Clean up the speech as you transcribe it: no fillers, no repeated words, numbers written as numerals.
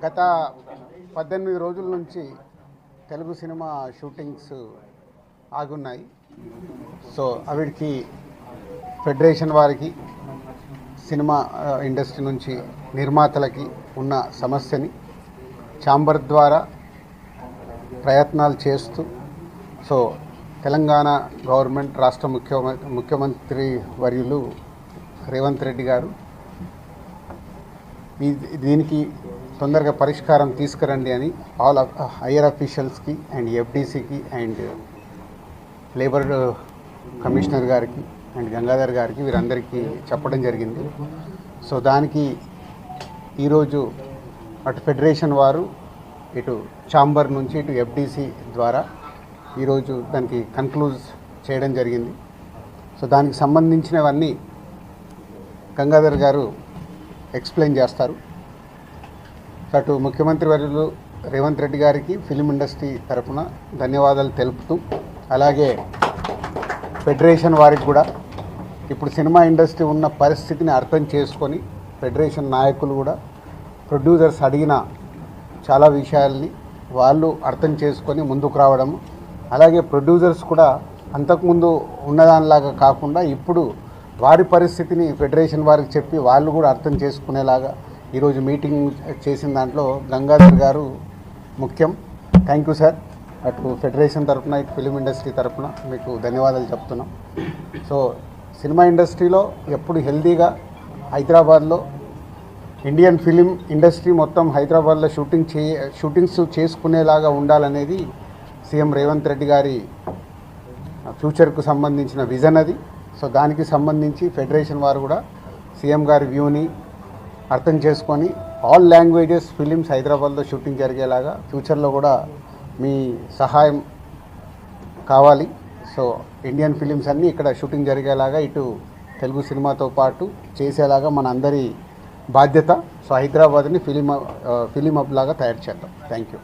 గత 18 రోజుల నుంచి తెలుగు సినిమా షూటింగ్స్ ఆగున్నాయి. సో అవిడికి ఫెడరేషన్ వారికి, సినిమా ఇండస్ట్రీ నుంచి నిర్మాతలకి ఉన్న సమస్యని ఛాంబర్ ద్వారా ప్రయత్నాలు చేస్తూ సో తెలంగాణ గవర్నమెంట్ రాష్ట్ర ముఖ్యమంత్రి వర్యులు రేవంత్ రెడ్డి గారు దీనికి తొందరగా పరిష్కారం తీసుకురండి అని ఆల్ హైయర్ అఫీషియల్స్కి అండ్ ఎఫ్డీసీకి అండ్ లేబర్ కమిషనర్ గారికి అండ్ గంగాధర్ గారికి వీరందరికీ చెప్పడం జరిగింది. సో దానికి ఈరోజు అటు ఫెడరేషన్ వారు ఇటు ఛాంబర్ నుంచి ఇటు ఎఫ్డీసీ ద్వారా ఈరోజు దానికి కన్క్లూజ్ చేయడం జరిగింది. సో దానికి సంబంధించినవన్నీ గంగాధర్ గారు ఎక్స్ప్లెయిన్ చేస్తారు. అటు ముఖ్యమంత్రి వర్యులు రేవంత్ రెడ్డి గారికి ఫిలిం ఇండస్ట్రీ తరఫున ధన్యవాదాలు తెలుపుతూ, అలాగే ఫెడరేషన్ వారికి కూడా ఇప్పుడు సినిమా ఇండస్ట్రీ ఉన్న పరిస్థితిని అర్థం చేసుకొని ఫెడరేషన్ నాయకులు కూడా ప్రొడ్యూసర్స్ అడిగిన చాలా విషయాల్ని వాళ్ళు అర్థం చేసుకొని ముందుకు రావడం, అలాగే ప్రొడ్యూసర్స్ కూడా అంతకుముందు ఉన్నదానిలాగా కాకుండా ఇప్పుడు వారి పరిస్థితిని ఫెడరేషన్ వారికి చెప్పి వాళ్ళు కూడా అర్థం చేసుకునేలాగా ఈరోజు మీటింగ్ చేసిన దాంట్లో గంగాధర్ గారు ముఖ్యం. Thank you sir. అటు ఫెడరేషన్ తరఫున ఇటు ఫిలిం ఇండస్ట్రీ తరఫున మీకు ధన్యవాదాలు చెప్తున్నాం. సో సినిమా ఇండస్ట్రీలో ఎప్పుడు హెల్తీగా హైదరాబాద్లో ఇండియన్ ఫిలిం ఇండస్ట్రీ మొత్తం హైదరాబాద్లో షూటింగ్స్ చేసుకునేలాగా ఉండాలనేది సీఎం రేవంత్ రెడ్డి గారి ఫ్యూచర్కు సంబంధించిన విజన్ అది. సో దానికి సంబంధించి ఫెడరేషన్ వారు కూడా సీఎం గారి వ్యూని అర్థం చేసుకొని ఆల్ లాంగ్వేజెస్ ఫిలిమ్స్ హైదరాబాద్లో షూటింగ్ జరిగేలాగా ఫ్యూచర్లో కూడా మీ సహాయం కావాలి. సో ఇండియన్ ఫిలిమ్స్ అన్నీ ఇక్కడ షూటింగ్ జరిగేలాగా ఇటు తెలుగు సినిమాతో పాటు చేసేలాగా మన అందరి బాధ్యత. సో హైదరాబాద్ని ఫిలిం హబ్ లాగా తయారు చేద్దాం. Thank you.